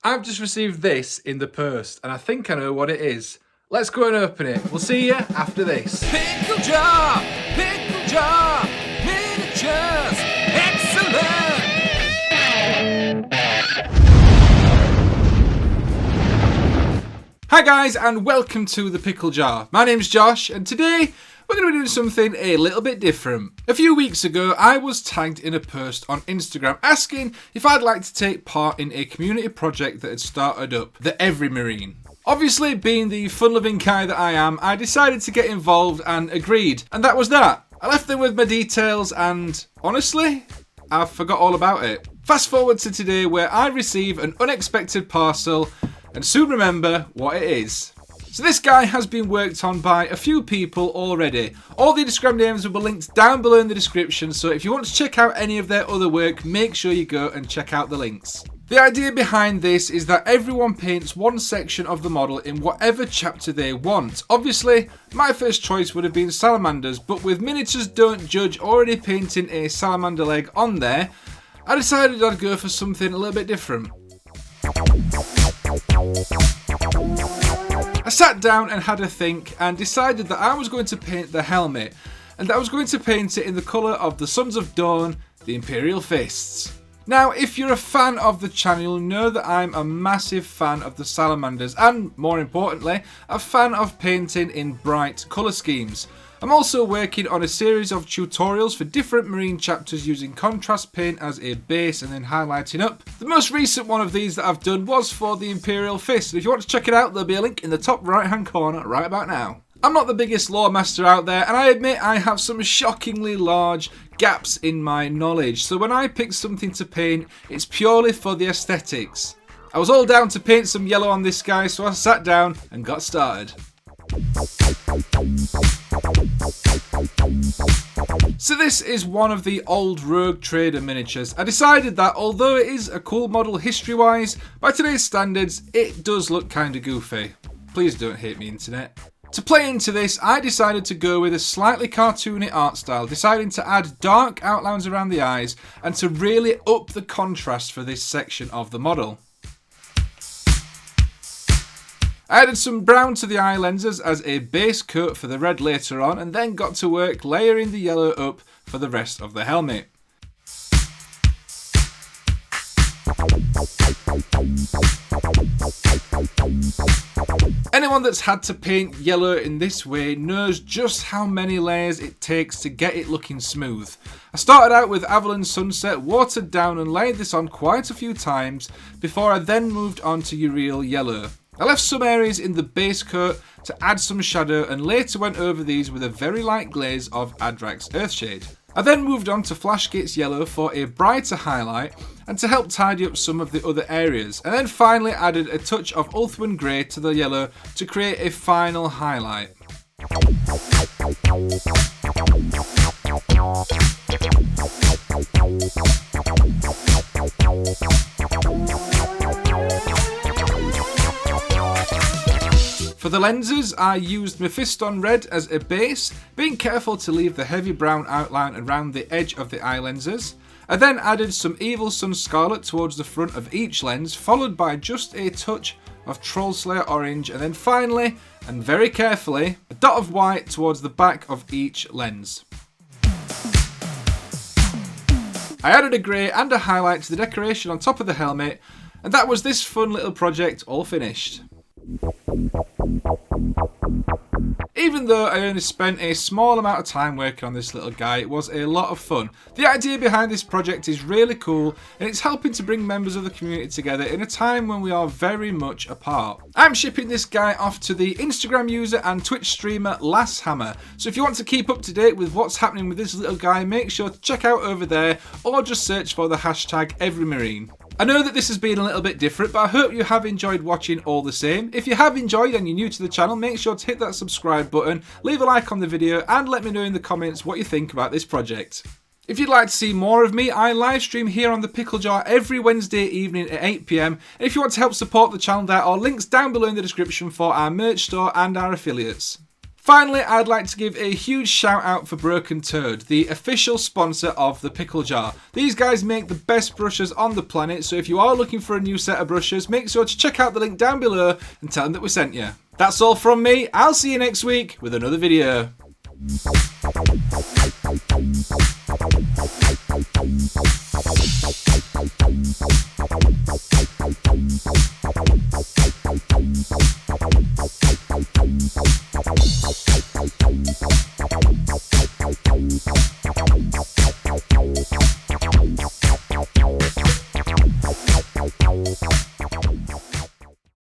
I've just received this in the post and I think I know what it is. Let's go and open it. We'll see you after this. Pickle jar, miniatures, excellent. Hi guys and welcome to the Pickle Jar. My name's Josh and today we're going to be doing something a little bit different. A few weeks ago I was tagged in a post on Instagram asking if I'd like to take part in a community project that had started up, the Every Marine. Obviously, being the fun-loving guy that I am, I decided to get involved and agreed. And that was that. I left them with my details and, honestly, I forgot all about it. Fast forward to today where I receive an unexpected parcel and soon remember what it is. So this guy has been worked on by a few people already. All the Instagram names will be linked down below in the description, so if you want to check out any of their other work, make sure you go and check out the links. The idea behind this is that everyone paints one section of the model in whatever chapter they want. Obviously, my first choice would have been salamanders, but with Miniatures Don't Judge already painting a salamander leg on there, I decided I'd go for something a little bit different. I sat down and had a think and decided that I was going to paint the helmet, and I was going to paint it in the colour of the Sons of Dawn, the Imperial Fists. Now, if you're a fan of the channel, you'll know that I'm a massive fan of the salamanders and, more importantly, a fan of painting in bright colour schemes. I'm also working on a series of tutorials for different marine chapters using contrast paint as a base and then highlighting up. The most recent one of these that I've done was for the Imperial Fist. If you want to check it out, there'll be a link in the top right hand corner right about now. I'm not the biggest lore master out there, and I admit I have some shockingly large gaps in my knowledge, so when I pick something to paint, it's purely for the aesthetics. I was all down to paint some yellow on this guy, so I sat down and got started. So this is one of the old Rogue Trader miniatures. I decided that although it is a cool model history-wise, by today's standards, it does look kinda goofy. Please don't hate me, internet. To play into this, I decided to go with a slightly cartoony art style, deciding to add dark outlines around the eyes and to really up the contrast for this section of the model. I added some brown to the eye lenses as a base coat for the red later on, and then got to work layering the yellow up for the rest of the helmet. Anyone that's had to paint yellow in this way knows just how many layers it takes to get it looking smooth. I started out with Avalon Sunset, watered down and laid this on quite a few times before I then moved on to Uriel Yellow. I left some areas in the base coat to add some shadow and later went over these with a very light glaze of Adrax Earthshade. I then moved on to Flashgates Yellow for a brighter highlight and to help tidy up some of the other areas, and then finally added a touch of Ulthuan Grey to the yellow to create a final highlight. For the lenses, I used Mephiston Red as a base, being careful to leave the heavy brown outline around the edge of the eye lenses. I then added some Evil Sun Scarlet towards the front of each lens, followed by just a touch of Trollslayer Orange, and then finally, and very carefully, a dot of white towards the back of each lens. I added a grey and a highlight to the decoration on top of the helmet, and that was this fun little project all finished. Even though I only spent a small amount of time working on this little guy, it was a lot of fun. The idea behind this project is really cool, and it's helping to bring members of the community together in a time when we are very much apart. I'm shipping this guy off to the Instagram user and Twitch streamer Lasshammer, so if you want to keep up to date with what's happening with this little guy, make sure to check out over there or just search for the hashtag EveryMarine. I know that this has been a little bit different, but I hope you have enjoyed watching all the same. If you have enjoyed and you're new to the channel, make sure to hit that subscribe button, leave a like on the video, and let me know in the comments what you think about this project. If you'd like to see more of me, I live stream here on the Pickle Jar every Wednesday evening at 8 PM. And if you want to help support the channel, there are links down below in the description for our merch store and our affiliates. Finally, I'd like to give a huge shout out for Broken Toad, the official sponsor of the Pickle Jar. These guys make the best brushes on the planet, so if you are looking for a new set of brushes, make sure to check out the link down below and tell them that we sent you. That's all from me. I'll see you next week with another video.